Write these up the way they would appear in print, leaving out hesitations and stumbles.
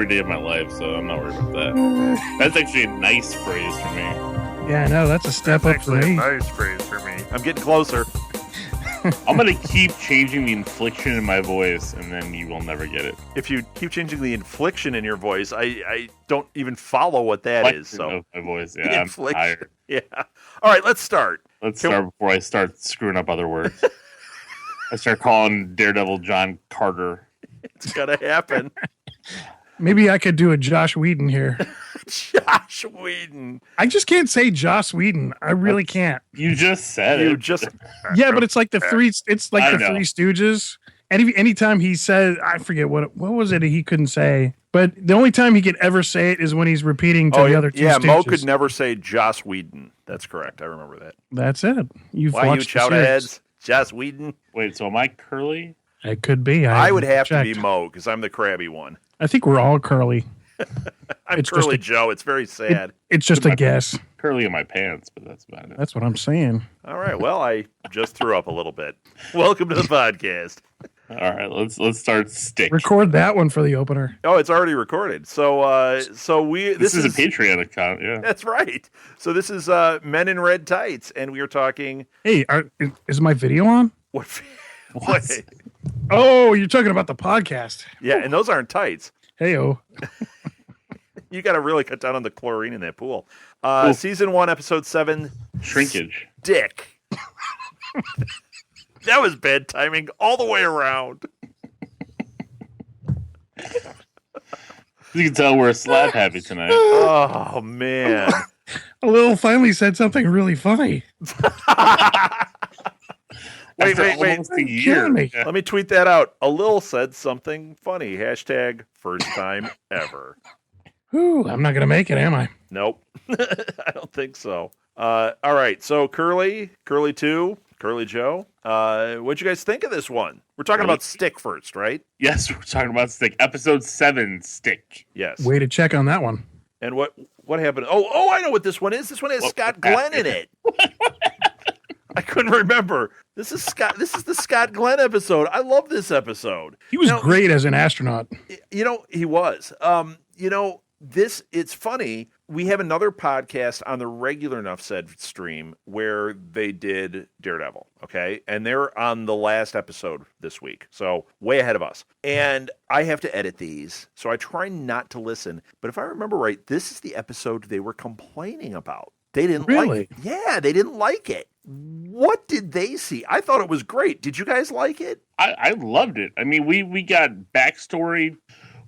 every day of my life, so I'm not worried about that. That's actually a nice phrase for me. Yeah, I know. That's a step up for me. A nice phrase for me. I'm getting closer. I'm going to keep changing the inflection in my voice, and then you will never get it. If you keep changing the inflection in your voice, I don't even follow what that is. So of my voice, yeah, I'm tired. Yeah. All right, let's start. Let's start before I start screwing up other words. I start calling Daredevil John Carter. It's gonna happen. Maybe I could do a Josh Whedon here. Josh Whedon. I just can't say Joss Whedon. I really can't. You just said it. Yeah, but it's like the three. It's like the Three Stooges. Anytime he says, I forget what was it he couldn't say. But the only time he could ever say it is when he's repeating to the other two. Yeah, Stooges. Mo could never say Joss Whedon. That's correct. I remember that. That's it. Why you chowderheads? Joss Whedon. Wait, so am I curly? It could be. I would have to be Mo because I'm the crabby one. I think we're all curly. I'm Curly Joe. It's very sad. It's just a guess. Curly in my pants, but that's about it. That's what I'm saying. All right. Well, I just threw up a little bit. Welcome to the podcast. All right. Let's start Stick. Record that one for the opener. Oh, it's already recorded. So this is a Patreon account. Yeah, that's right. So this is Men in Red Tights, and we are talking. Hey, is my video on? What? Oh, you're talking about the podcast. Yeah, and those aren't tights. Hey-oh. You got to really cut down on the chlorine in that pool. Season 1, Episode 7. Shrinkage. Stick. That was bad timing all the way around. You can tell we're slap happy tonight. Oh, man. Lil finally said something really funny. Wait. A year. Let me tweet that out. A Lil said something funny. Hashtag first time ever. Ooh, I'm not going to make it, am I? Nope. I don't think so. All right. So Curly 2, Curly Joe. What'd you guys think of this one? We're talking about Stick first, right? Yes, we're talking about Stick. Episode 7, Stick. Yes. Way to check on that one. And what happened? Oh, I know what this one is. This one has Scott Glenn in it. I couldn't remember. This is the Scott Glenn episode. I love this episode. He was great as an astronaut. He was. It's funny. We have another podcast on the regular Nuff Said stream where they did Daredevil, okay? And they're on the last episode this week, so way ahead of us. And I have to edit these, so I try not to listen. But if I remember right, this is the episode they were complaining about. They didn't like it. Yeah, they didn't like it. What did they see? I thought it was great. Did you guys like it? I loved it. I mean, we got backstory.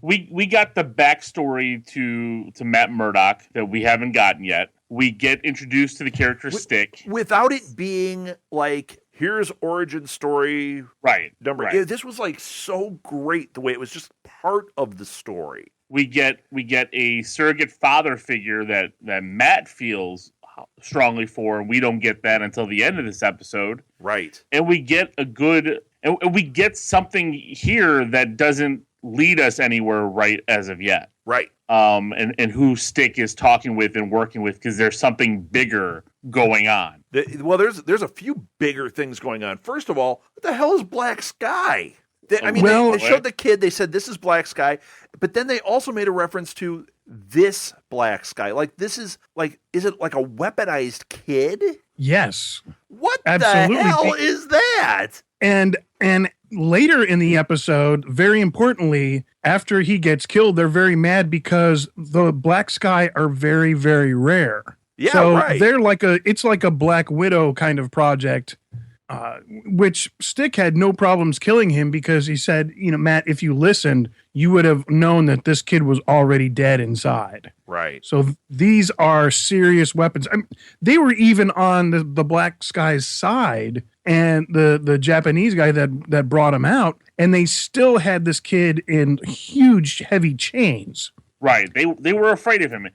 We got the backstory to Matt Murdock that we haven't gotten yet. We get introduced to the character Stick. Without it being like, here's origin story. Right. This was like so great the way it was just part of the story. We get a surrogate father figure that Matt feels strongly for, and we don't get that until the end of this episode. Right. And we get we get something here that doesn't lead us anywhere right as of yet. Right. And who Stick is talking with and working with, because there's something bigger going on. There's a few bigger things going on. First of all, what the hell is Black Sky? They showed the kid. They said this is Black Sky, but then they also made a reference to this Black Sky. Like, this is like, is it like a weaponized kid? Yes. What Absolutely. The hell is that? And later in the episode, very importantly, after he gets killed, they're very mad because the Black Sky are very, very rare. Yeah, so right. They're it's like a Black Widow kind of project. Which Stick had no problems killing him because he said, Matt, if you listened, you would have known that this kid was already dead inside. Right. So these are serious weapons. They were even on the Black Sky's side, and the Japanese guy that brought him out, and they still had this kid in huge, heavy chains. Right. They were afraid of him.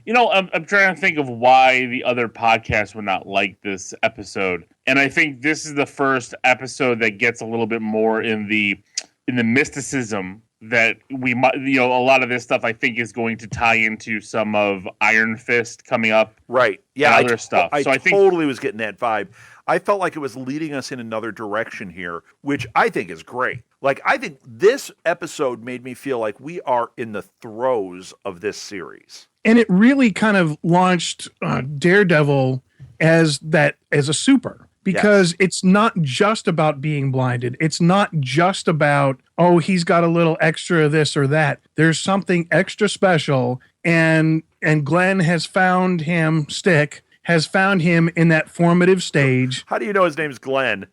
I'm trying to think of why the other podcasts would not like this episode. And I think this is the first episode that gets a little bit more in the mysticism that we might, a lot of this stuff I think is going to tie into some of Iron Fist coming up. Right. Yeah. And other stuff. I totally was getting that vibe. I felt like it was leading us in another direction here, which I think is great. Like, I think this episode made me feel like we are in the throes of this series. And it really kind of launched Daredevil as a super. Because it's not just about being blinded. It's not just about, oh, he's got a little extra this or that. There's something extra special. And Glenn has found him, Stick, has found him in that formative stage. How do you know his name's Glenn?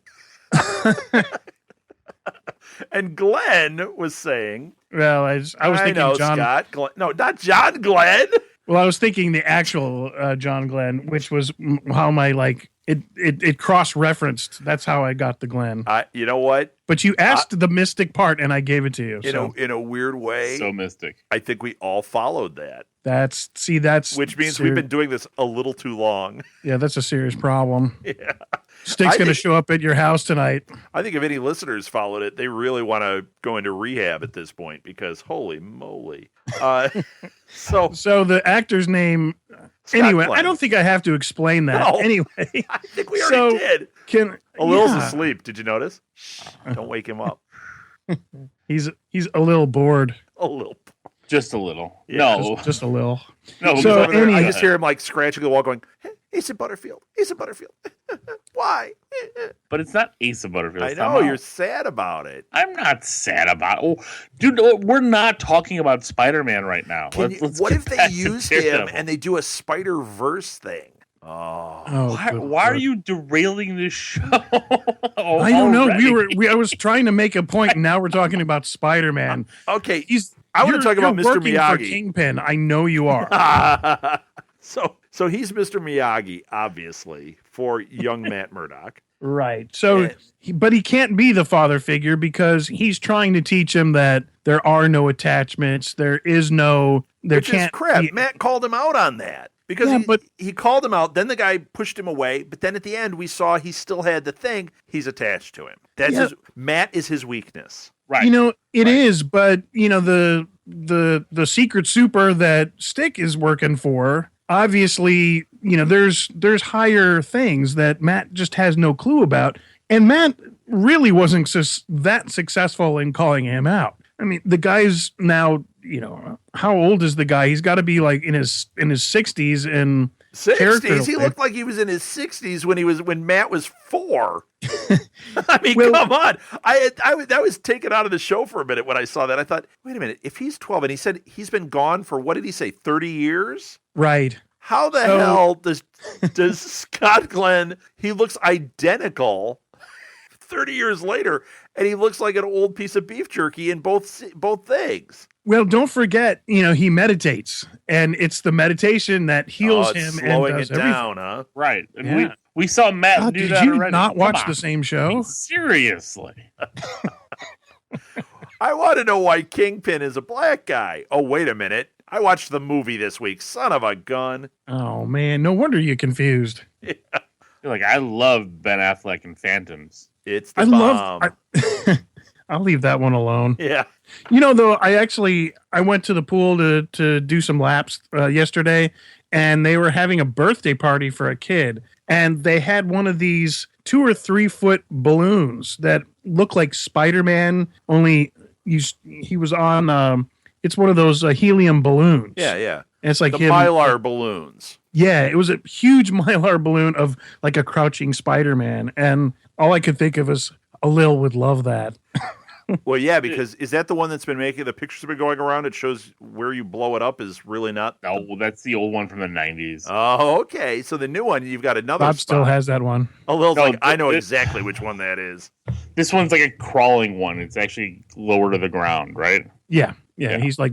And Glenn was saying... Well, I was thinking John... Scott Glenn. No, not John Glenn. Well, I was thinking the actual John Glenn, which was how my, like... It cross-referenced. That's how I got the Glenn. You know what? But you asked the mystic part, and I gave it to you. In a weird way. So mystic. I think we all followed that. That's which means we've been doing this a little too long. Yeah, that's a serious problem. Yeah. Stick's going to show up at your house tonight. I think if any listeners followed it, they really want to go into rehab at this point because holy moly. So the actor's name... Scott anyway, Glenn. I don't think I have to explain that. No. Anyway. I think we already did. Will's asleep. Did you notice? Don't wake him up. He's a little bored. A little. Just a little. Yeah, No. Just a little. No. So Anyway, I just hear him like scratching the wall going, hey, Asa Butterfield. Why? But it's not Asa Butterfield. I know, you're sad about it. I'm not sad about it. Oh, dude, we're not talking about Spider-Man right now. What if they use him and they do a Spider-Verse thing? Why are you derailing this show? I don't know. I was trying to make a point, and now we're talking about Spider-Man. Okay, I want to talk about Mr. Miyagi. For Kingpin. I know you are. So he's Mr. Miyagi, obviously, for young Matt Murdock. Right. So, but he can't be the father figure because he's trying to teach him that there are no attachments. There is no. Which is crap. Matt called him out on that. Because he called him out, then the guy pushed him away, but then at the end we saw he still had the thing. He's attached to him. Matt is his weakness. Right. It is, but the secret super that Stick is working for, obviously, there's higher things that Matt just has no clue about. And Matt really wasn't that successful in calling him out. I mean, the guy's now, how old is the guy? He's got to be like in his 60s and 60s. He looked like he was in his 60s when Matt was 4. I mean, come on. I was taken out of the show for a minute when I saw that. I thought, wait a minute, if he's 12 and he said he's been gone for, what did he say, 30 years? Right. How the hell does Scott Glenn, he looks identical 30 years later, and he looks like an old piece of beef jerky in both things. Well, don't forget, he meditates, and it's the meditation that heals him slowing and does it down, everything. huh? Right. And we saw Matt do that already. Did you not watch the same show? I mean, seriously. I want to know why Kingpin is a black guy. Oh, wait a minute. I watched the movie this week. Son of a gun. Oh, man. No wonder you're confused. Yeah. You're like, I love Ben Affleck and Phantoms. It's the bomb. I'll leave that one alone. Yeah. Though, I went to the pool to do some laps yesterday, and they were having a birthday party for a kid. And they had one of these 2 or 3 foot balloons that look like Spider-Man, only he was on, it's one of those helium balloons. Yeah. And it's like the Mylar balloons. Yeah, it was a huge Mylar balloon of like a crouching Spider-Man. And all I could think of is, Lil would love that. Well, yeah, because is that the one that's been making the pictures have been going around? It shows where you blow it up is really not. No, well, that's the old one from the 90s. Oh, okay. So the new one, you've got another. Bob still has that one. Lil's like, I know exactly which one that is. This one's like a crawling one. It's actually lower to the ground, right? Yeah. He's like,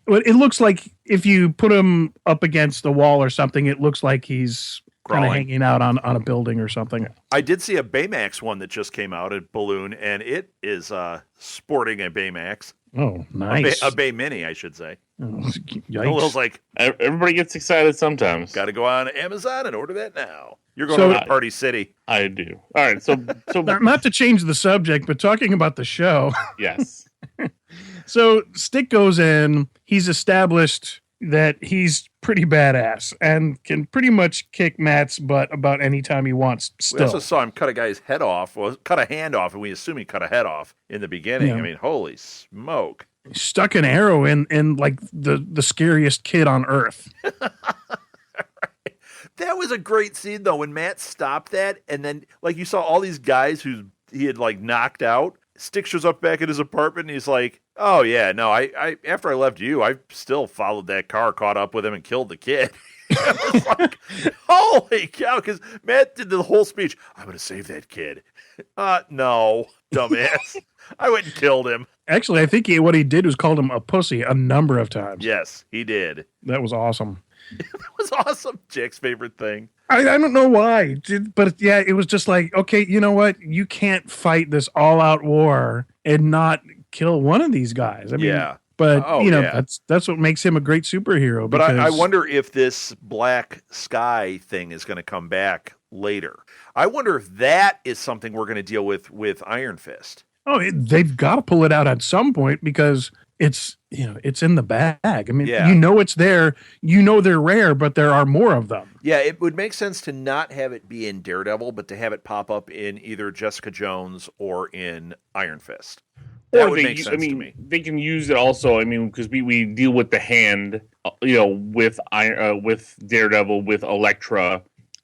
it looks like if you put him up against the wall or something, it looks like he's kind of hanging out on a building or something. I did see a Baymax one that just came out at Balloon, and it is sporting a Baymax. Oh, nice. A Bay Mini, I should say. Oh, Lil's like, everybody gets excited sometimes. Got to go on Amazon and order that now. You're going to Party City. I do. All right, so not to change the subject, but talking about the show. Yes. So Stick goes in. He's established, that he's pretty badass and can pretty much kick Matt's butt about any time he wants. We Still, also saw him cut a guy's head off, well, cut a hand off, and we assume he cut a head off in the beginning. Yeah. I mean, holy smoke. stuck an arrow in like the scariest kid on earth. That was a great scene, though, when Matt stopped that, and then, like, you saw all these guys who he had, like, knocked out. Stick shows up back at his apartment, and he's like, oh, yeah, no, I after I left you, I still followed that car, caught up with him, and killed the kid. I was like, holy cow, because Matt did the whole speech, I'm going to save that kid. No, dumbass. I went and killed him. Actually, I think what he did was called him a pussy a number of times. Yes, he did. That was awesome. That was awesome. Jack's favorite thing. I don't know why, but yeah, it was just like, okay, you know what? You can't fight this all-out war and not kill one of these guys. I mean, yeah. But that's what makes him a great superhero. But I wonder if this Black Sky thing is going to come back later. I wonder if that is something we're going to deal with Iron Fist. Oh, they've got to pull it out at some point because it's in the bag. I mean, it's there. You know they're rare, but there are more of them. Yeah, it would make sense to not have it be in Daredevil, but to have it pop up in either Jessica Jones or in Iron Fist. That would make sense to me. They can use it also. I mean, because we deal with the Hand, with Daredevil, with Elektra,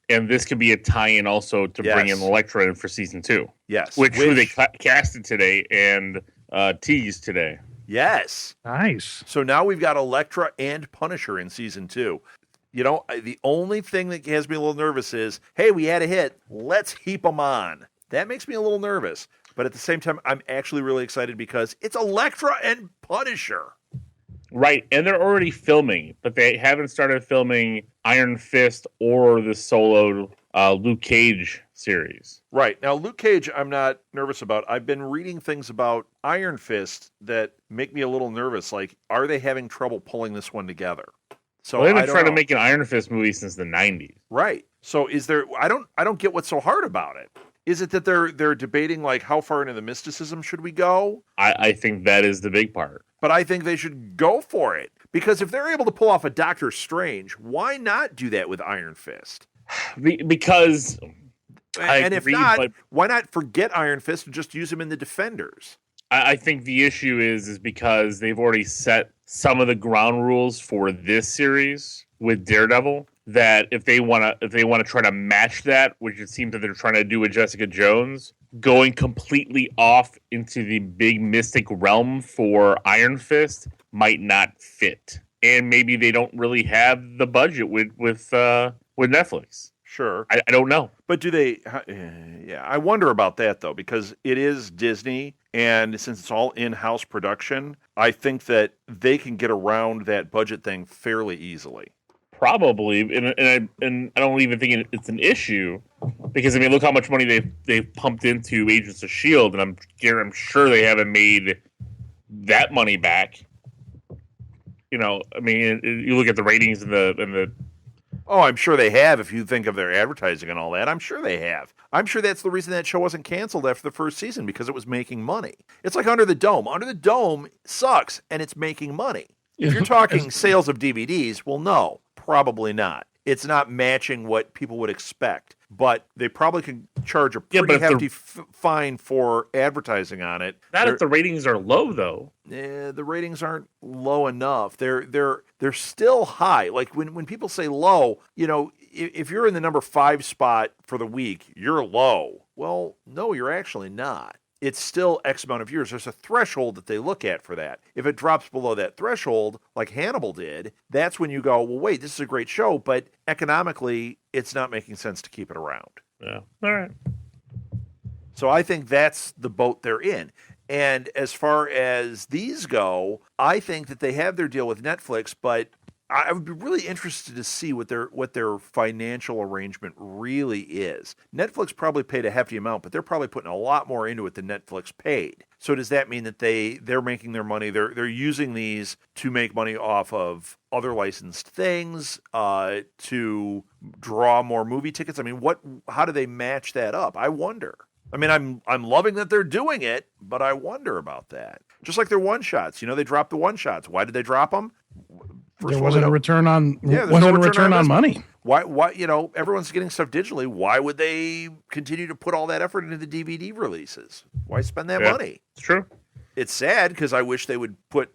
and this could be a tie-in also to bring in Elektra in for season 2. Yes, which they casted today and teased today. Yes, nice. So now we've got Elektra and Punisher in season 2. You know, the only thing that has me a little nervous is, hey, we had a hit. Let's heap them on. That makes me a little nervous. But at the same time, I'm actually really excited because it's Elektra and Punisher. Right, and they're already filming, but they haven't started filming Iron Fist or the solo Luke Cage series. Right. Now, Luke Cage, I'm not nervous about. I've been reading things about Iron Fist that make me a little nervous. Like, are they having trouble pulling this one together? So they've been trying to make an Iron Fist movie since the 90s. Right. So is there? I don't get what's so hard about it. Is it that they're debating, like, how far into the mysticism should we go? I think that is the big part. But I think they should go for it. Because if they're able to pull off a Doctor Strange, why not do that with Iron Fist? Because... if not, why not forget Iron Fist and just use him in the Defenders? I think the issue is because they've already set some of the ground rules for this series with Daredevil. That if they want to try to match that, which it seems that they're trying to do with Jessica Jones, going completely off into the big mystic realm for Iron Fist might not fit, and maybe they don't really have the budget with Netflix. Sure, I don't know, but do they? Yeah, I wonder about that though, because it is Disney, and since it's all in-house production, I think that they can get around that budget thing fairly easily. Probably, and I don't even think it's an issue because I mean, look how much money they've pumped into Agents of S.H.I.E.L.D. and I'm sure they haven't made that money back. You know, I mean, you look at the ratings and the. Oh, I'm sure they have. If you think of their advertising and all that, I'm sure they have. I'm sure that's the reason that show wasn't canceled after the first season, because it was making money. It's like Under the Dome. Under the Dome sucks, and it's making money. If you're talking sales of DVDs, well, no. Probably not. It's not matching what people would expect, but they probably could charge a pretty hefty fine for advertising on it. Not if the ratings are low, though. The ratings aren't low enough. They're still high. Like when people say low, if you're in the number 5 spot for the week, you're low. Well, no, you're actually not. It's still X amount of years. There's a threshold that they look at for that. If it drops below that threshold, like Hannibal did, that's when you go, well, wait, this is a great show, but economically, it's not making sense to keep it around. Yeah. All right. So I think that's the boat they're in. And as far as these go, I think that they have their deal with Netflix, but I would be really interested to see what their financial arrangement really is. Netflix probably paid a hefty amount, but they're probably putting a lot more into it than Netflix paid. So does that mean that they're making their money? They're using these to make money off of other licensed things, to draw more movie tickets? I mean, how do they match that up? I wonder. I mean, I'm loving that they're doing it, but I wonder about that. Just like their one-shots. They dropped the one-shots. Why did they drop them? There wasn't a return on. there's wasn't no a return on money. Why? Everyone's getting stuff digitally. Why would they continue to put all that effort into the DVD releases? Why spend that money? It's true. It's sad because I wish they would put,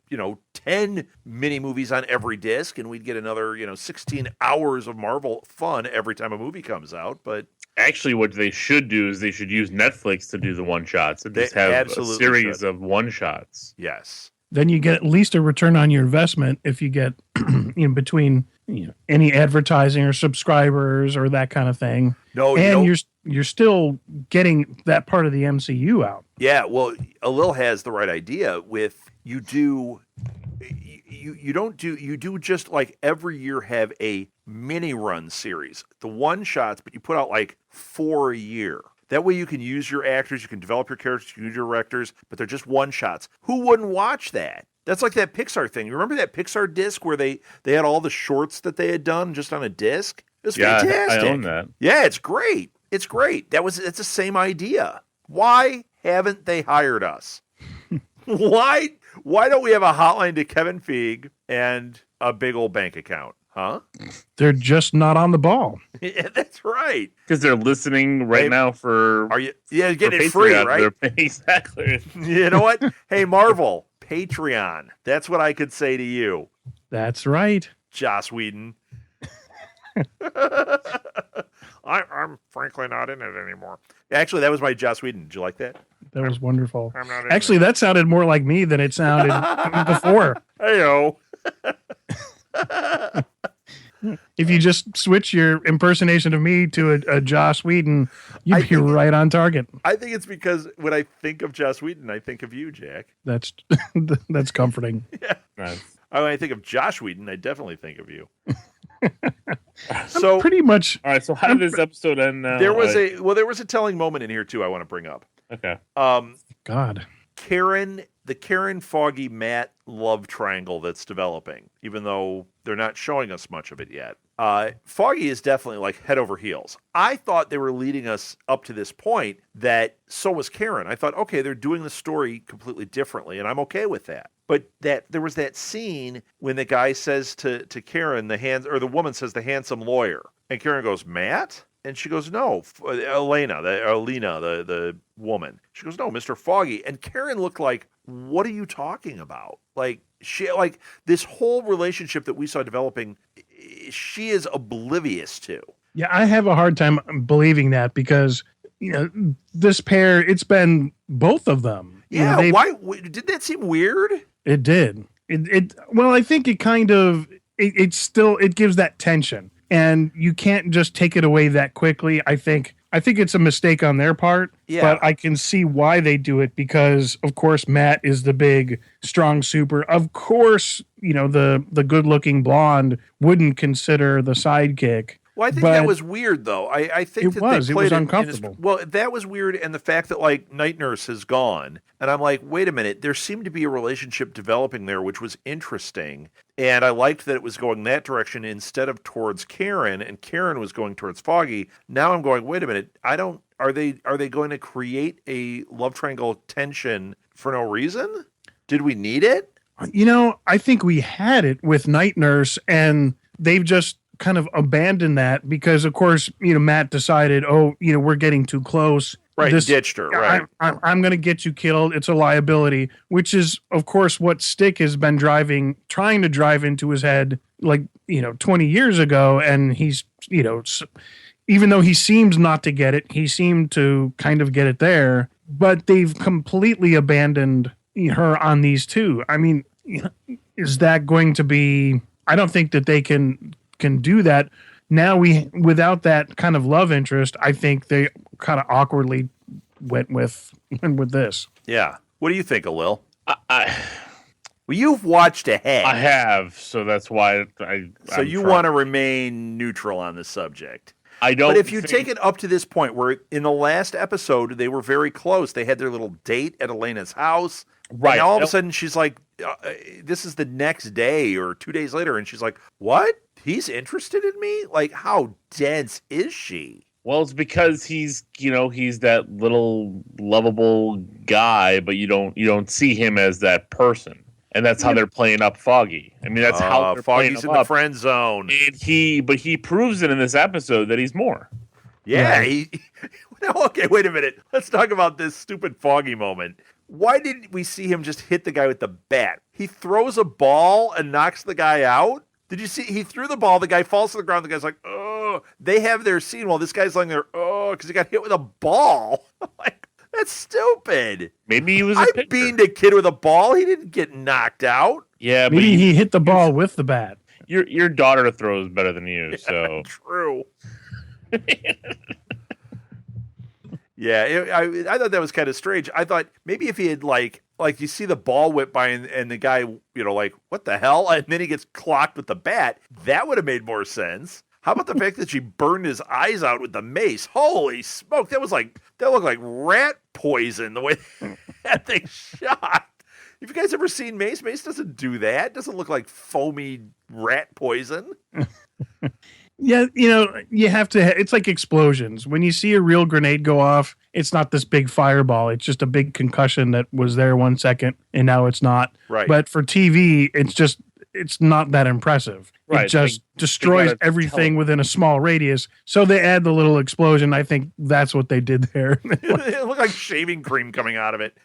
10 mini movies on every disc and we'd get another, 16 hours of Marvel fun every time a movie comes out. But actually, what they should do is they should use Netflix to do the one shots and just have a series of one shots. Yes. Then you get at least a return on your investment if you get in between any advertising or subscribers or that kind of thing. No, and you're still getting that part of the MCU out. Yeah, well, Alil has the right idea with you do just like every year have a mini run series, the one shots, but you put out like 4 a year. That way you can use your actors, you can develop your characters, you can use your directors, but they're just one shots. Who wouldn't watch that? That's like that Pixar thing. You remember that Pixar disc where they had all the shorts that they had done just on a disc? It was fantastic. I own that. Yeah, it's great. It's great. It's the same idea. Why haven't they hired us? Why don't we have a hotline to Kevin Feige and a big old bank account? Huh? They're just not on the ball. Yeah, that's right. Because they're listening now for. Are you? Yeah, getting it free, right? Exactly. You know what? Hey, Marvel, Patreon. That's what I could say to you. That's right. Joss Whedon. I'm frankly not in it anymore. Actually, that was my Joss Whedon. Did you like that? That was wonderful. I'm not Actually, that sounded more like me than it sounded before. Hey-o. If you just switch your impersonation of me to a Joss Whedon, you'd be right on target. I think it's because when I think of Joss Whedon, I think of you, Jack. That's comforting. Yeah. Nice. When I think of Josh Whedon, I definitely think of you. So pretty much. All right. So how did this episode end now? There was a telling moment in here too. I want to bring up. Okay. God. The Karen Foggy Matt love triangle that's developing, even though they're not showing us much of it yet. Foggy is definitely like head over heels. I thought they were leading us up to this point that so was Karen. I thought, okay, they're doing the story completely differently, and I'm okay with that. But there was that scene when the guy says to Karen, the woman says the handsome lawyer, and Karen goes, Matt? And she goes, no, Alina, the woman. She goes, no, Mr. Foggy. And Karen looked like, what are you talking about? Like this whole relationship that we saw developing, she is oblivious to. Yeah, I have a hard time believing that because this pair, it's been both of them. Yeah, why did that seem weird? It did. Well, I think it kind of it gives that tension. And you can't just take it away that quickly. I think it's a mistake on their part, but I can see why they do it because, of course, Matt is the big, strong super. Of course, the good-looking blonde wouldn't consider the sidekick. Well, I think that was weird, though. I think it was uncomfortable. Well, that was weird, and the fact that Night Nurse is gone, and I'm like, wait a minute, there seemed to be a relationship developing there, which was interesting, and I liked that it was going that direction instead of towards Karen, and Karen was going towards Foggy. Now I'm going, wait a minute, are they going to create a love triangle tension for no reason? Did we need it? I think we had it with Night Nurse, and they've just kind of abandoned that because, of course, Matt decided, we're getting too close. Right, ditched her, right. I'm going to get you killed. It's a liability, which is, of course, what Stick has been trying to drive into his head 20 years ago. And he's, even though he seems not to get it, he seemed to kind of get it there. But they've completely abandoned her on these two. I mean, is that going to be... I don't think that they can do that. Now without that kind of love interest, I think they kind of awkwardly went with this. Yeah. What do you think, Alil? Well, you've watched ahead. I have, so that's why So you want to remain neutral on the subject. I don't. But if you take it up to this point, where in the last episode they were very close, they had their little date at Elena's house. Right. And all of a sudden she's like, this is the next day or 2 days later, and she's like, what? He's interested in me? Like, how dense is she? Well, it's because he's that little lovable guy, but you don't see him as that person. And that's how they're playing up Foggy. I mean, that's how they're playing Foggy's him in the up. friend zone. And he proves it in this episode that he's more. Yeah. Right. Okay, wait a minute. Let's talk about this stupid Foggy moment. Why didn't we see him just hit the guy with the bat? He throws a ball and knocks the guy out. Did you see? He threw the ball. The guy falls to the ground. The guy's like, oh. They have their scene while this guy's lying there, oh, because he got hit with a ball. Like, that's stupid. Maybe he was a I pitcher. beamed a kid with a ball. He didn't get knocked out. Yeah, but Maybe he hit the ball with the bat. your daughter throws better than you, so True. Yeah, I thought that was kind of strange. I thought maybe if he had like you see the ball whip by and the guy, like, what the hell? And then he gets clocked with the bat. That would have made more sense. How about the fact that she burned his eyes out with the mace? Holy smoke. That looked like rat poison the way that thing shot. Have you guys ever seen Mace? Mace doesn't do that. It doesn't look like foamy rat poison. Yeah, you have to. It's like explosions. When you see a real grenade go off, it's not this big fireball. It's just a big concussion that was there 1 second and now it's not. Right. But for TV, it's not that impressive. Right, It just destroys gotta everything within a small radius. So they add the little explosion. I think that's what they did there. It looked like shaving cream coming out of it.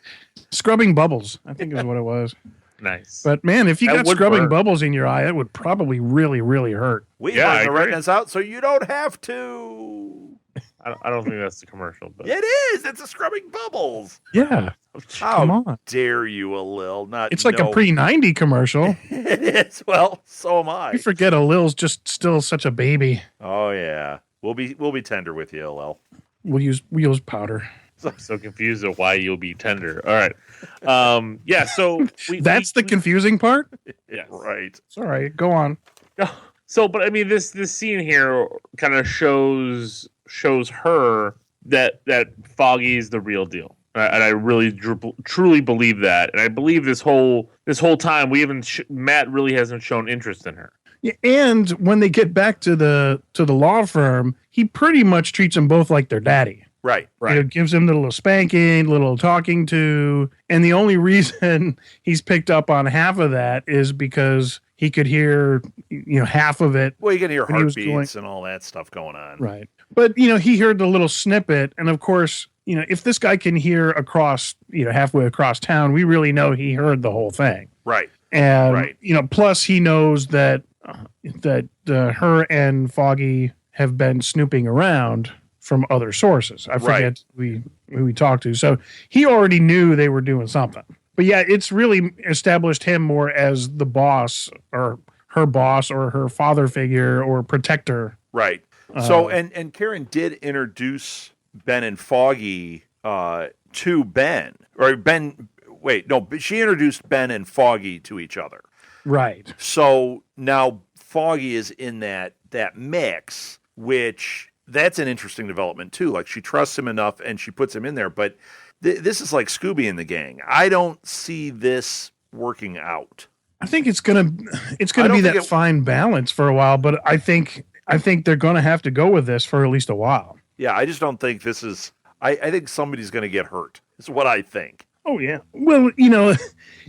Scrubbing bubbles, I think is what it was. nice. But man, if you That got would scrubbing burn. bubbles in your eye, that would probably really, really hurt. We Yeah, I learned the agree. redness out so you don't have to. I don't think that's the commercial, but It is. It's a scrubbing bubbles. Yeah, How come on. dare you, Lil? Not It's like know- a pre-90 commercial. It is. Well, so am I. You forget Lil's just still such a baby. Oh yeah, we'll be tender with you, Lil. We use powder. I'm so confused at why you'll be tender. All right. Yeah, so That's the confusing part. yes. Right. Sorry, go on. So, but I mean, this scene here kind of shows her that Foggy is the real deal, and I really truly believe that. And I believe this whole time Matt really hasn't shown interest in her. Yeah, and when they get back to the law firm, he pretty much treats them both like their daddy. Right. Gives him the little spanking, little talking to, and the only reason he's picked up on half of that is because he could hear, half of it. Well, you can hear when he was heartbeats and all that stuff going on. Right. But, he heard the little snippet. And of course, if this guy can hear across, halfway across town, we really know he heard the whole thing. Right. And, Right. Plus he knows that her and Foggy have been snooping around from other sources. I forget who we talked to. So he already knew they were doing something. But yeah, it's really established him more as the boss or her father figure or protector. Right. So and Karen did introduce Ben and Foggy to Ben. Or Ben but she introduced Ben and Foggy to each other. Right. So now Foggy is in that mix, which that's an interesting development too. Like she trusts him enough and she puts him in there, but this is like Scooby and the gang. I don't see this working out. I think it's gonna be that fine balance for a while, but I think they're gonna have to go with this for at least a while. Yeah, I just don't think this is. I think somebody's going to get hurt. Is what I think. Oh yeah. Well,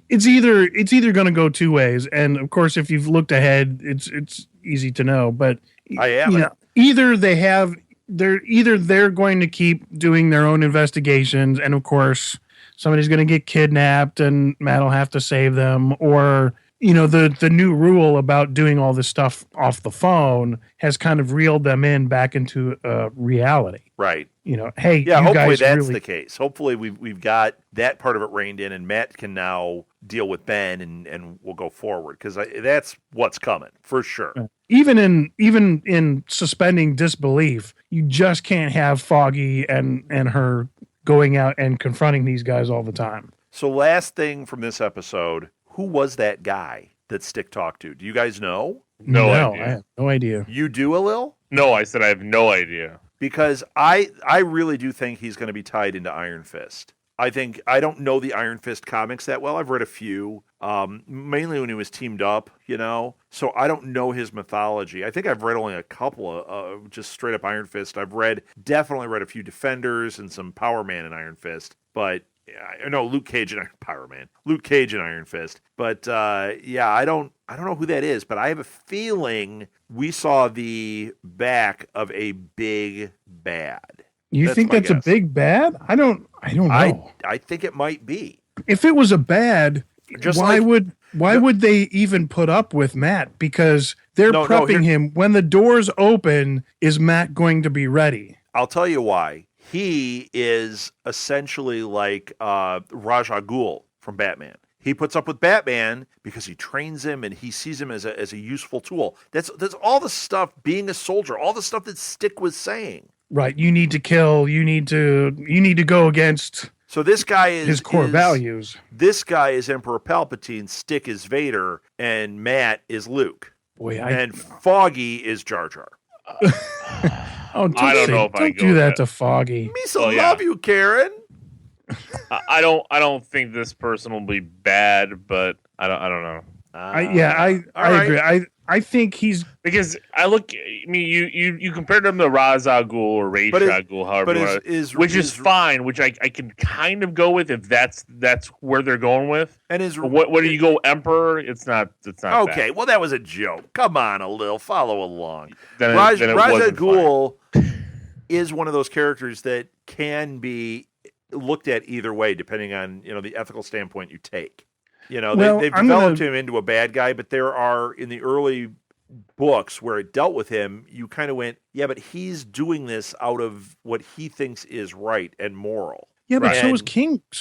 it's either going to go two ways, and of course, if you've looked ahead, it's easy to know. But I haven't. Either they're going to keep doing their own investigations, and of course, somebody's going to get kidnapped, and Matt will have to save them, or the new rule about doing all this stuff off the phone has kind of reeled them back into reality. Right. Hey, yeah. you Hopefully guys that's really... the case. Hopefully we've got that part of it reined in, and Matt can now deal with Ben, and we'll go forward because that's what's coming for sure. Even in suspending disbelief, you just can't have Foggy and her going out and confronting these guys all the time. So last thing from this episode, who was that guy that Stick talked to? Do you guys know? No idea. I have no idea. You do, Lil? No, I said I have no idea. Because I really do think he's going to be tied into Iron Fist. I don't know the Iron Fist comics that well. I've read a few, mainly when he was teamed up, So I don't know his mythology. I think I've read only a couple of just straight up Iron Fist. I've definitely read a few Defenders and some Power Man in Iron Fist. But no, Luke Cage and Power Man, Luke Cage and Iron Fist. But yeah, I don't know who that is, but I have a feeling we saw the back of a big bad. You think that's a big bad? I don't know. I think it might be. If it was a bad, why would they even put up with Matt? Because they're prepping him. When the doors open, is Matt going to be ready? I'll tell you why. He is essentially like Ra's al Ghul from Batman. He puts up with Batman because he trains him and he sees him as a useful tool. That's all the stuff, being a soldier, all the stuff that Stick was saying. Right. You need to kill. You need to go against. So this guy is his core values. This guy is Emperor Palpatine. Stick is Vader, and Matt is Luke. And Foggy is Jar Jar. Don't do that to Foggy. Me love you, Karen. I don't think this person will be bad, but I don't know. I agree. I think he's because you compared him to Ra's al Ghul or Ra's al Ghul, however you want to, which is fine, which I can kind of go with if that's where they're going with. And what do you go Emperor? It's not okay. That. Well, that was a joke. Come on, a little follow along. Ra's al Ghul is one of those characters that can be looked at either way, depending on the ethical standpoint you take. They've developed him into a bad guy, but there are, in the early books where it dealt with him, you kind of went, yeah, but he's doing this out of what he thinks is right and moral. Yeah, but so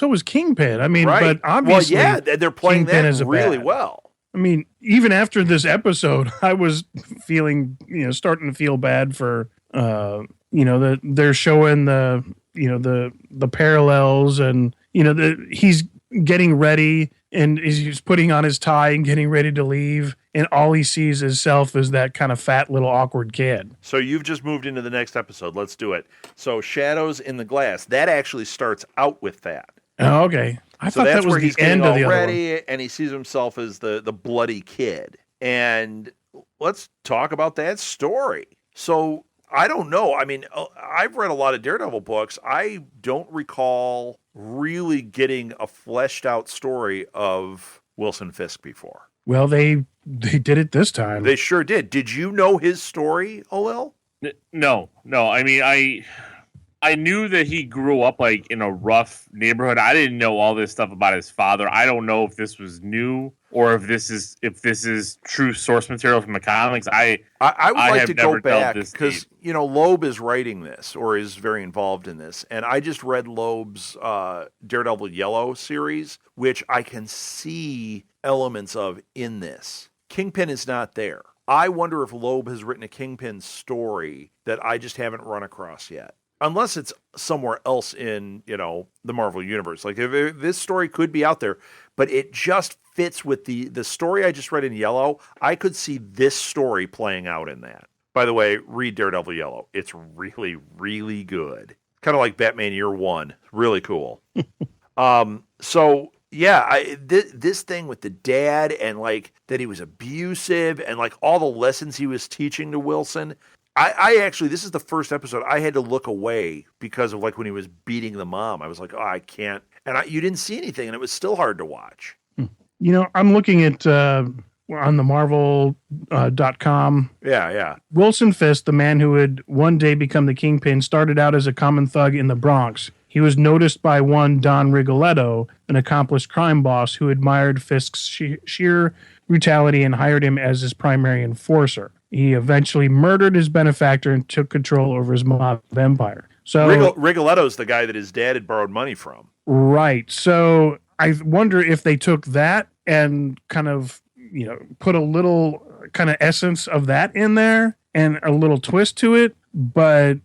was Kingpin. I mean, but obviously, they're playing that really well. I mean, even after this episode, I was feeling, starting to feel bad for, they're showing the parallels and, he's getting ready and he's putting on his tie and getting ready to leave. And all he sees himself as that kind of fat little awkward kid. So you've just moved into the next episode. Let's do it. So Shadows in the Glass, that actually starts out with that. Oh, okay. I thought that was where the end of the other one. And he sees himself as the bloody kid. And let's talk about that story. So I don't know. I mean, I've read a lot of Daredevil books. I don't recall really getting a fleshed out story of Wilson Fisk before. Well, they did it this time. They sure did. Did you know his story, Olil? No. I mean, I knew that he grew up like in a rough neighborhood. I didn't know all this stuff about his father. I don't know if this was new or if this is true source material from the comics. I would like to go back because Loeb is writing this or is very involved in this, and I just read Loeb's Daredevil Yellow series, which I can see elements of in this. Kingpin is not there. I wonder if Loeb has written a Kingpin story that I just haven't run across yet. Unless it's somewhere else in, the Marvel Universe. Like, if this story could be out there, but it just fits with the story I just read in Yellow. I could see this story playing out in that. By the way, read Daredevil Yellow. It's really, really good. Kind of like Batman Year One. Really cool. So, yeah, this thing with the dad and, like, that he was abusive and, like, all the lessons he was teaching to Wilson. I actually, this is the first episode I had to look away because of like when he was beating the mom. I was like, oh, I can't. And you didn't see anything, and it was still hard to watch. I'm looking at on the Marvel.com. Yeah. Wilson Fisk, the man who would one day become the Kingpin, started out as a common thug in the Bronx. He was noticed by one Don Rigoletto, an accomplished crime boss who admired Fisk's sheer brutality and hired him as his primary enforcer. He eventually murdered his benefactor and took control over his mob empire. So Rigoletto's the guy that his dad had borrowed money from. Right. So I wonder if they took that and kind of, put a little kind of essence of that in there and a little twist to it. But,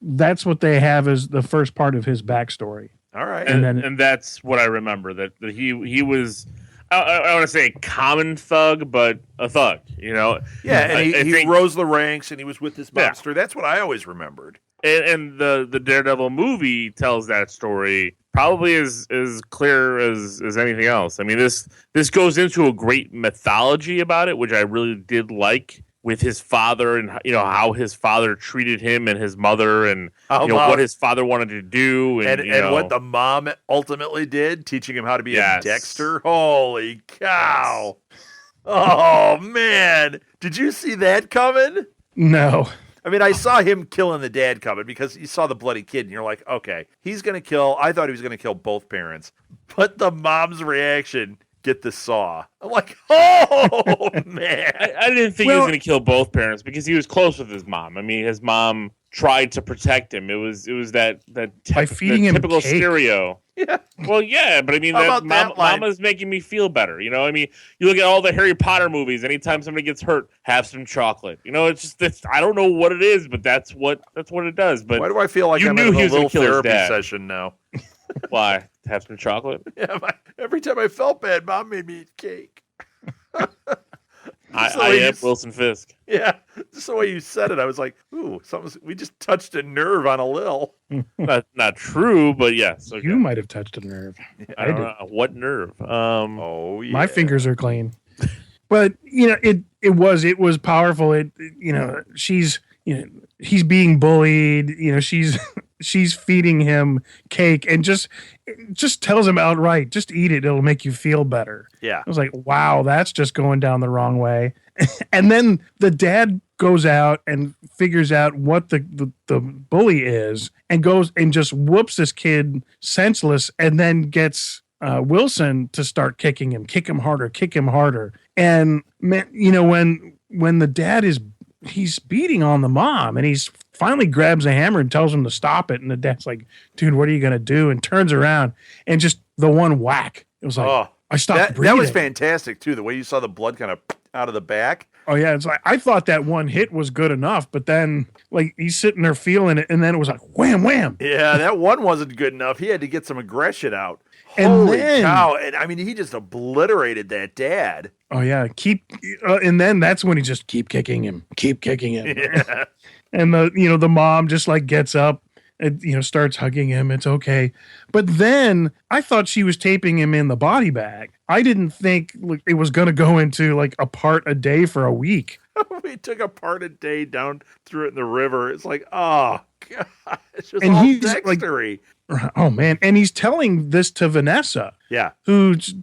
that's what they have as the first part of his backstory. All right. And that's what I remember, that he was... I want to say a common thug, but a thug, Yeah, and he rose the ranks, and he was with this mobster. Yeah. That's what I always remembered. And the Daredevil movie tells that story probably as clear as anything else. I mean, this goes into a great mythology about it, which I really did like. with his father and how his father treated him and his mother and what his father wanted to do and what the mom ultimately did, teaching him how to be a Dexter. Holy cow. Oh man, did you see that coming? No. I mean, I saw him killing the dad coming because you saw the bloody kid and you're like, okay, he's going to kill. I thought he was going to kill both parents, but the mom's reaction, get the saw. I'm like, oh man. I didn't think he was going to kill both parents because he was close with his mom. I mean, his mom tried to protect him. It was that by feeding him typical cake. stereo. Yeah. Well, yeah, but I mean, Mama's making me feel better. I mean, you look at all the Harry Potter movies. Anytime somebody gets hurt, have some chocolate. It's just I don't know what it is, but that's what it does. But why do I feel like I'm in a little therapy session now? Why? Have some chocolate? Yeah. Every time I felt bad, Mom made me eat cake. I am Wilson Fisk. Yeah, just the way you said it, I was like, "Ooh, we just touched a nerve on a Lil." Not true, but yes. Okay. You might have touched a nerve. Yeah, I don't know. What nerve? Oh yeah, my fingers are clean. But it was powerful. He's being bullied. She's feeding him cake and just tells him outright, just eat it. It'll make you feel better. Yeah. I was like, wow, that's just going down the wrong way. And then the dad goes out and figures out what the bully is and goes and just whoops this kid senseless and then gets Wilson to start kicking him harder. And when the dad he's beating on the mom and he's finally grabs a hammer and tells him to stop it. And the dad's like, dude, what are you going to do? And turns around and just the one whack. It was like, I stopped breathing. That was fantastic too. The way you saw the blood kind of out of the back. Oh yeah. It's like, I thought that one hit was good enough, but then like he's sitting there feeling it. And then it was like, wham, wham. Yeah. That one wasn't good enough. He had to get some aggression out. Holy cow. And I mean, he just obliterated that dad. Oh yeah. And then that's when he just keep kicking him. Yeah. And the mom just like gets up and, starts hugging him. It's okay. But then I thought she was taping him in the body bag. I didn't think it was going to go into like a part a day for a week. We took a part a day down through it in the river. It's like, oh God, it's just and all he's Dextery. Oh man. And he's telling this to Vanessa. Yeah. Who's,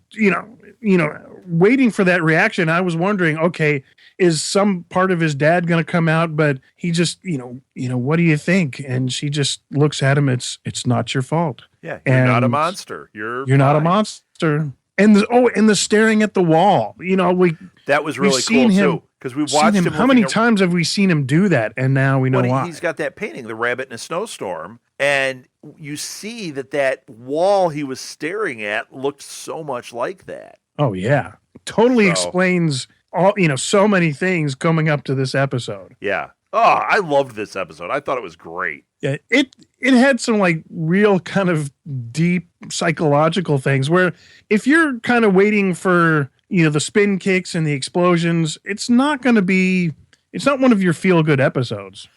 waiting for that reaction. I was wondering, okay, is some part of his dad going to come out? But he just, what do you think? And she just looks at him. It's not your fault. Yeah. You're not a monster. You're not a monster. And the staring at the wall, that was really cool too. Because we watched him. How many times have we seen him do that? And now we know why. He's got that painting, The Rabbit in a Snowstorm. And you see that wall he was staring at looked so much like that. Oh yeah. Totally explains all, so many things coming up to this episode. Yeah. Oh, I loved this episode. I thought it was great. Yeah, it had some like real kind of deep psychological things where if you're kind of waiting for, the spin kicks and the explosions, it's not one of your feel good episodes.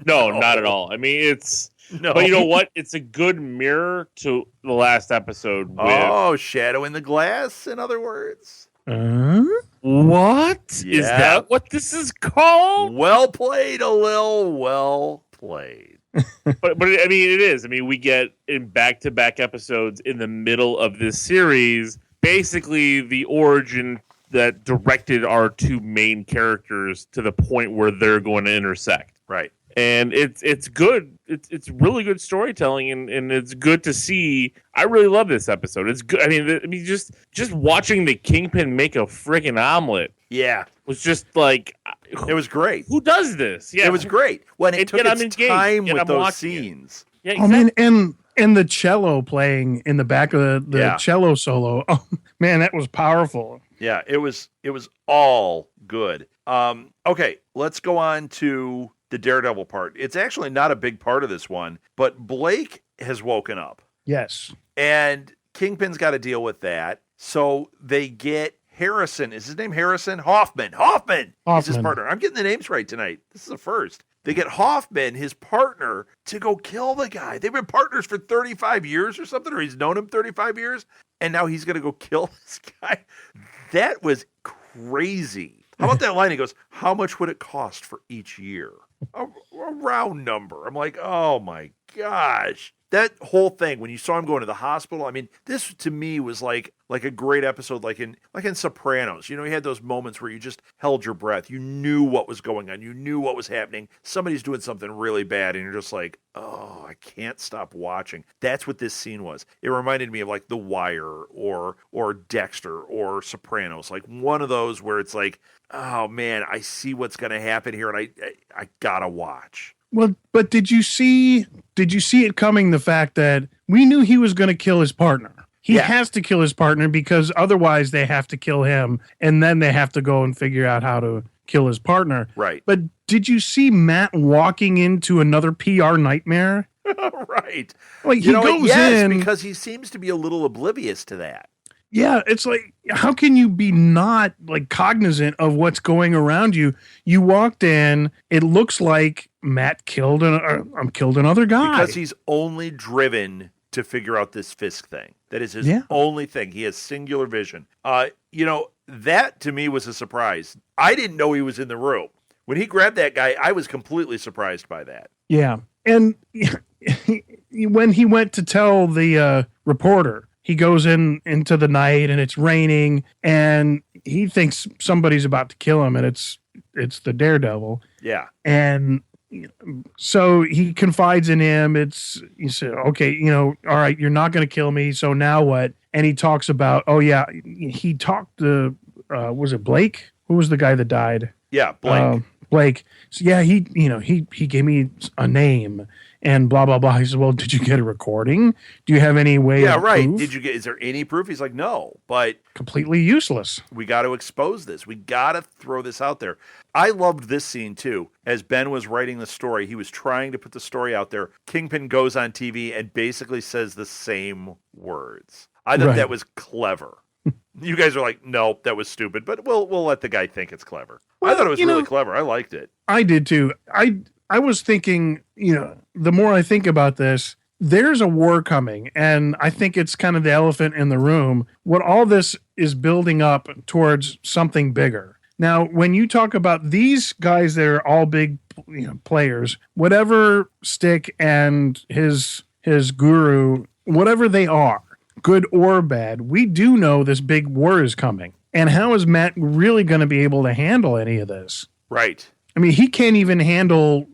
No, not at all. I mean, but you know what? It's a good mirror to the last episode. Shadow in the glass, in other words. What? Yeah. Is that what this is called? Well played, Alil. Well played. but I mean, it is. I mean, we get in back-to-back episodes in the middle of this series, basically the origin that directed our two main characters to the point where they're going to intersect. Right. And it's good. It's really good storytelling, and it's good to see. I really love this episode. It's good. I mean, just watching the Kingpin make a freaking omelet. Yeah, was just like it was great. Who does this? Yeah, it was great when it took its time with those scenes. Yeah, exactly. Oh man, and the cello playing in the back of the cello solo. Oh man, that was powerful. Yeah, it was all good. Okay, let's go on to the Daredevil part. It's actually not a big part of this one, but Blake has woken up. Yes. And Kingpin's got to deal with that. So they get Harrison. Is his name Harrison? Hoffman is his partner. I'm getting the names right tonight. This is the first. They get Hoffman, his partner, to go kill the guy. They've been partners for 35 years or something, or he's known him 35 years, and now he's going to go kill this guy. That was crazy. How about that line? He goes, how much would it cost for each year? A round number. I'm like, oh my gosh. That whole thing, when you saw him going to the hospital, I mean, this to me was like a great episode, like in Sopranos. You know, you had those moments where you just held your breath. You knew what was going on. You knew what was happening. Somebody's doing something really bad, and you're just like, oh, I can't stop watching. That's what this scene was. It reminded me of like The Wire or Dexter or Sopranos, like one of those where it's like, oh man, I see what's going to happen here, and I gotta watch. Well, but did you see it coming, the fact that we knew he was going to kill his partner? He has to kill his partner because otherwise they have to kill him, and then they have to go and figure out how to kill his partner. Right. But did you see Matt walking into another PR nightmare? Right. Like he goes in because he seems to be a little oblivious to that. Yeah, it's like, how can you be not like cognizant of what's going around you? You walked in, it looks like Matt killed another guy. Because he's only driven to figure out this Fisk thing. That is his only thing. He has singular vision. That to me was a surprise. I didn't know he was in the room. When he grabbed that guy, I was completely surprised by that. Yeah. And when he went to tell the reporter, he goes into the night and it's raining and he thinks somebody's about to kill him, and it's the Daredevil. Yeah. And so he confides in him. He said, okay, all right, you're not going to kill me. So now what? And he talks about, he talked to, was it Blake? Who was the guy that died? Yeah. Blake. Blake. So yeah, he gave me a name and blah, blah, blah. He said, well, did you get a recording? Do you have any way of proof? Is there any proof? He's like, no, but completely useless. We got to expose this. We got to throw this out there. I loved this scene too. As Ben was writing the story, he was trying to put the story out there. Kingpin goes on TV and basically says the same words. I thought that was clever. You guys are like, no, that was stupid, but we'll let the guy think it's clever. Well, I thought it was really clever. I liked it. I did too. I was thinking, the more I think about this, there's a war coming, and I think it's kind of the elephant in the room. What all this is building up towards something bigger. Now, when you talk about these guys that are all big players, whatever Stick and his guru, whatever they are, good or bad, we do know this big war is coming. And how is Matt really going to be able to handle any of this? Right. I mean, he can't even handle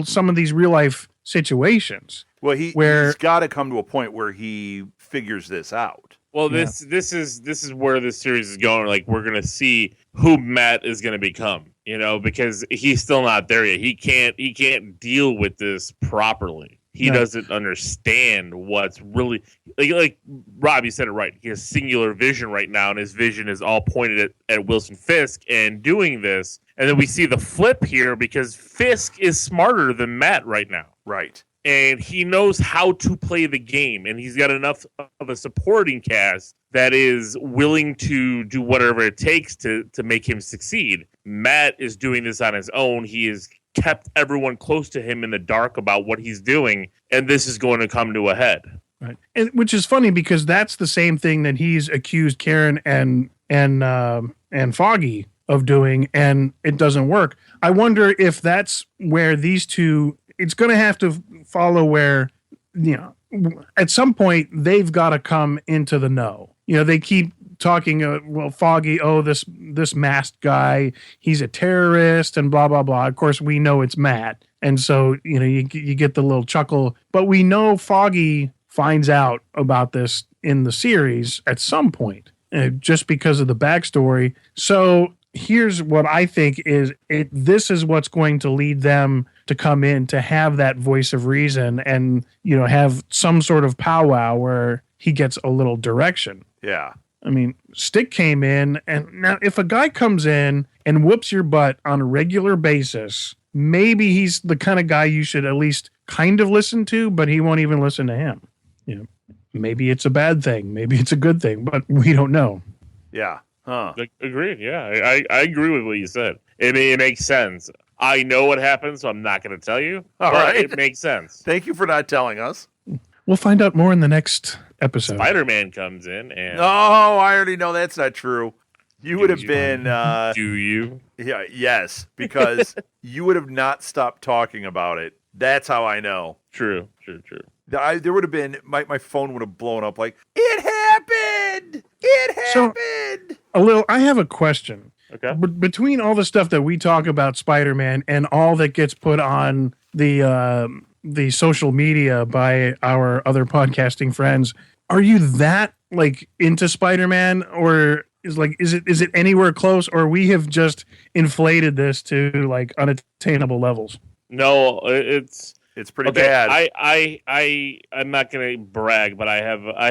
some of these real life situations. Well, he's got to come to a point where he figures this out. Well, this is where this series is going. Like, we're gonna see who Matt is gonna become, because he's still not there yet. He can't deal with this properly. He doesn't understand what's really like Rob, you said it right. He has singular vision right now, and his vision is all pointed at Wilson Fisk and doing this. And then we see the flip here because Fisk is smarter than Matt right now. Right. And he knows how to play the game, and he's got enough of a supporting cast that is willing to do whatever it takes to make him succeed. Matt is doing this on his own. He is kept everyone close to him in the dark about what he's doing, and this is going to come to a head. Right, and which is funny because that's the same thing that he's accused Karen and Foggy of doing, and it doesn't work. I wonder if that's where these two. It's going to have to follow where, at some point they've got to come into the know. They keep talking, Foggy, this masked guy, he's a terrorist and blah, blah, blah. Of course, we know it's Matt. And so, you get the little chuckle. But we know Foggy finds out about this in the series at some point, just because of the backstory. So here's what I think is this is what's going to lead them to come in, to have that voice of reason and, have some sort of powwow where he gets a little direction. Yeah. I mean, Stick came in, and now if a guy comes in and whoops your butt on a regular basis, maybe he's the kind of guy you should at least kind of listen to, but he won't even listen to him. Maybe it's a bad thing. Maybe it's a good thing, but we don't know. Yeah. Huh. Agreed. Yeah. I agree with what you said. It makes sense. I know what happens, so I'm not going to tell you. All right. It makes sense. Thank you for not telling us. We'll find out more in the next episode. Spider-Man comes in and... No, I already know that's not true. You would have been. Do you? Yeah. Yes, because you would have not stopped talking about it. That's how I know. True. There would have been my phone would have blown up like it happened. It happened. I have a question. Okay. Between all the stuff that we talk about Spider-Man and all that gets put on the social media by our other podcasting friends, are you that like into Spider-Man, or is it anywhere close, or we have just inflated this to like unattainable levels? No, it's pretty bad. I'm not gonna brag, but I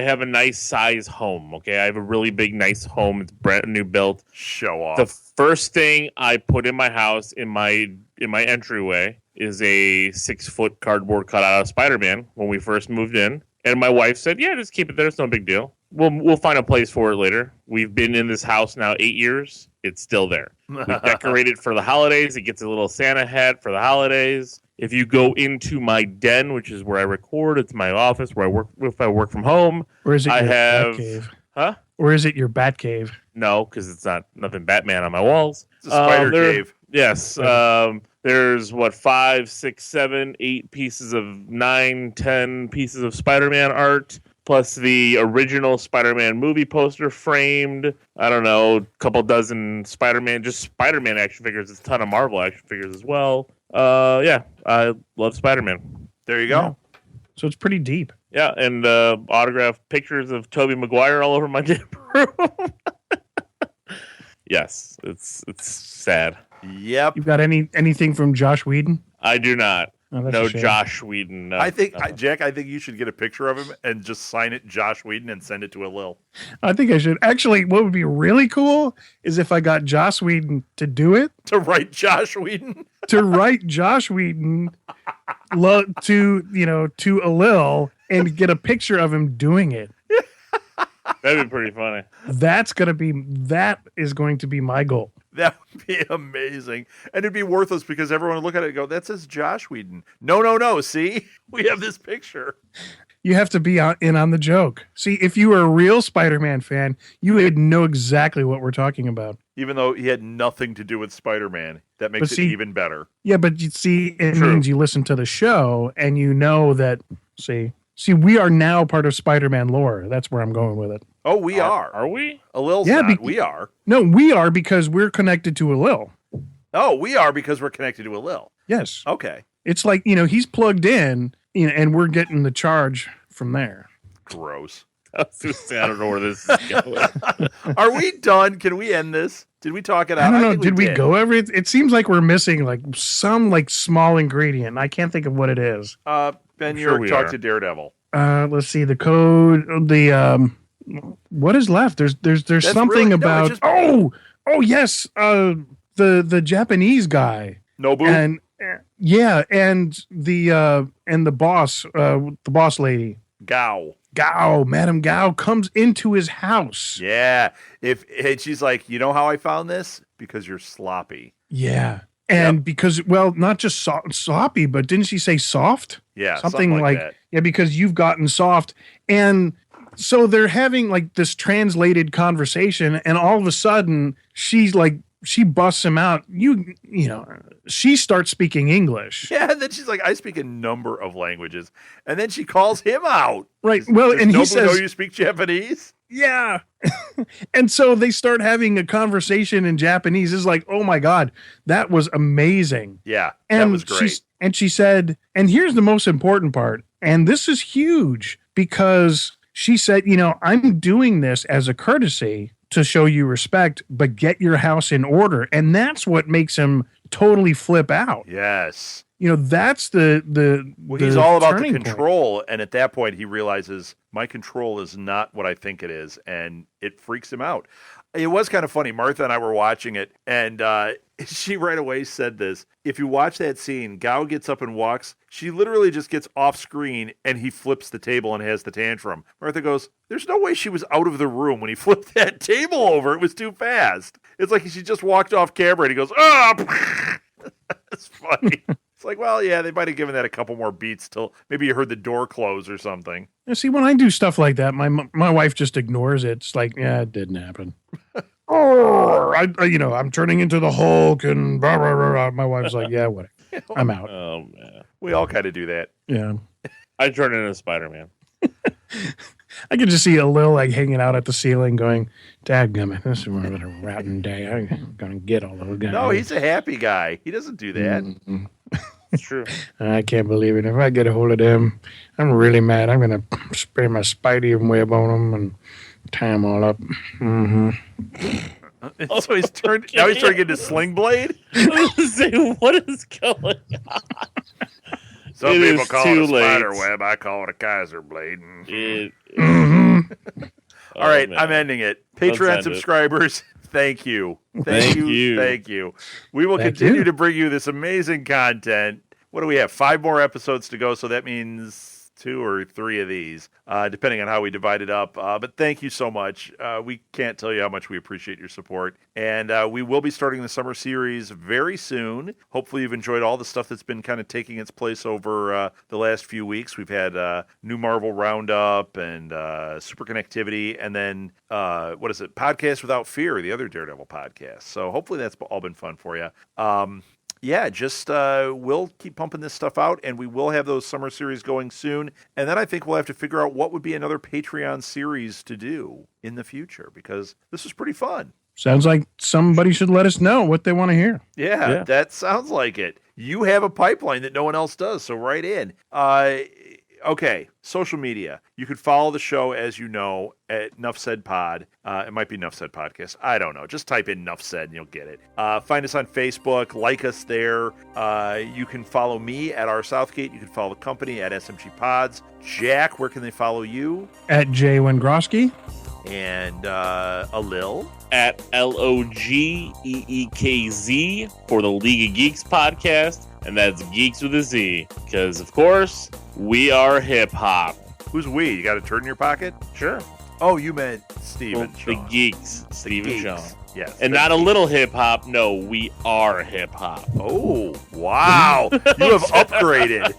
have a nice size home. Okay, I have a really big, nice home. It's brand new built. Show off. The first thing I put in my house in my entryway is a 6-foot cardboard cutout of Spider-Man when we first moved in, and my wife said, "Yeah, just keep it there. It's no big deal. We'll find a place for it later." We've been in this house now 8 years. It's still there. We've decorated for the holidays. It gets a little Santa hat for the holidays. If you go into my den, which is where I record, it's my office where I work. If I work from home, or is it your Bat cave? Huh? Or is it your Bat cave? No, because it's nothing Batman on my walls. It's a spider cave. Yes. There's 5, 6, 7, 8 pieces of 9, 10 pieces of Spider-Man art, plus the original Spider-Man movie poster framed. I don't know, a couple dozen Spider-Man action figures. There's a ton of Marvel action figures as well. Yeah, I love Spider-Man. There you go. Yeah. So it's pretty deep. Yeah, and autographed pictures of Tobey Maguire all over my room. Yes, it's sad. Yep. You got anything from Josh Whedon? I do not. Oh, no Josh Whedon. No, I think, Jack, I think you should get a picture of him and just sign it Josh Whedon and send it to Lil. I think I should. Actually, what would be really cool is if I got Josh Whedon to do it. To write Josh Whedon? To write Josh Whedon to a Lil and get a picture of him doing it. That'd be pretty funny. That is going to be my goal. That would be amazing. And it'd be worthless because everyone would look at it and go, that says Josh Whedon. No. See? We have this picture. You have to be in on the joke. See, if you were a real Spider-Man fan, you would know exactly what we're talking about. Even though he had nothing to do with Spider-Man. That makes it even better. Yeah, but you see, it means you listen to the show and you know that, see, we are now part of Spider-Man lore. That's where I'm going with it. Oh, we are. Are we? Alil's not. We are. No, we are because we're connected to Alil. Oh, we are because we're connected to Alil. Yes. Okay. It's like, he's plugged in, and we're getting the charge from there. Gross. I don't know where this is going. Are we done? Can we end this? Did we talk it out? I don't know. Did we go over it? It seems like we're missing like some small ingredient. I can't think of what it is. Ben, you talked to Daredevil. Let's see the code. What is left? There's something about. Oh yes. The Japanese guy. Nobu. And and the boss lady. Gao, Madame Gao comes into his house. Yeah. And she's like, you know how I found this? Because you're sloppy. Yeah. And because, not just sloppy, but didn't she say soft? Yeah. Something like that. Yeah, because you've gotten soft. And so they're having like this translated conversation, and all of a sudden she's like, she busts him out. She starts speaking English. Yeah, and then she's like, I speak a number of languages. And then she calls him out. Right. Well, and he says, know you speak Japanese? Yeah. And so they start having a conversation in Japanese. It's like, oh my God, that was amazing. Yeah, and that was great. She said, and here's the most important part, and this is huge, because she said, I'm doing this as a courtesy to show you respect, but get your house in order. And that's what makes him totally flip out. Yes. That's the he's all about the control. Point. And at that point, he realizes my control is not what I think it is. And it freaks him out. It was kind of funny. Martha and I were watching it, and she right away said this. If you watch that scene, Gao gets up and walks. She literally just gets off screen, and he flips the table and has the tantrum. Martha goes, there's no way she was out of the room when he flipped that table over. It was too fast. It's like she just walked off camera, and he goes, ah! That's funny. It's like, well, yeah, they might have given that a couple more beats till maybe you heard the door close or something. See, when I do stuff like that, my wife just ignores it. It's like, yeah, it didn't happen. I'm turning into the Hulk, and blah, blah, blah, blah. My wife's like, yeah, whatever. I'm out. Oh man, We all kind of do that. Yeah. I turn into Spider-Man. I could just see a Lil like hanging out at the ceiling going, dadgummit, this is a rotten day. I'm going to get all those guys. No, he's a happy guy. He doesn't do that. Mm-hmm. It's true. I can't believe it. If I get a hold of them, I'm really mad. I'm going to spray my Spidey web on them and tie them all up. Mm-hmm. So he's turned. Now he's turning into Sling Blade. I was gonna say, what is going on? Some It people is call it too a spider late. web. I call it a Kaiser blade. Mm-hmm. All right, man. I'm ending it. Let's Patreon end it. subscribers, thank you. Thank you. Thank you. We will Thank continue you. to bring you this amazing content. What do we have? 5 more episodes to go, so that means 2 or 3 of these, depending on how we divide it up. But thank you so much. We can't tell you how much we appreciate your support. And we will be starting the summer series very soon. Hopefully you've enjoyed all the stuff that's been kind of taking its place over the last few weeks. We've had New Marvel Roundup and Super Connectivity, and then, Podcast Without Fear, the other Daredevil podcast. So hopefully that's all been fun for you. Yeah, just we'll keep pumping this stuff out, and we will have those summer series going soon. And then I think we'll have to figure out what would be another Patreon series to do in the future, because this is pretty fun. Sounds like somebody should let us know what they want to hear. Yeah, that sounds like it. You have a pipeline that no one else does, so write in. Okay, social media. You could follow the show, as you know, at Nuff Said Pod. It might be Nuff Said Podcast. I don't know. Just type in Nuff Said and you'll get it. Find us on Facebook. Like us there. You can follow me at R Southgate. You can follow the company at SMG Pods. Jack, where can they follow you? At Jay Wengroski. And Alil. At LOGEEKZ for the League of Geeks podcast, and that's Geeks with a Z, because of course we are hip hop. Who's we? You got a turd in your pocket? Sure. Oh, you meant Steve Well, and the Sean. Geeks, Steve and Geeks. Sean. Yes. And not a little hip hop. No, we are hip hop. Oh, wow. You have upgraded.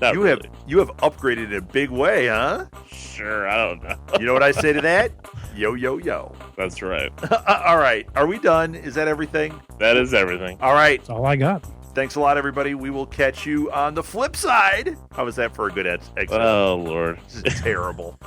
Not You really. have upgraded in a big way, huh? Sure, I don't know. You know what I say to that? Yo, yo, yo. That's right. All right. Are we done? Is that everything? That is everything. All right. That's all I got. Thanks a lot, everybody. We will catch you on the flip side. How was that for a good exit? Oh, Lord. This is terrible.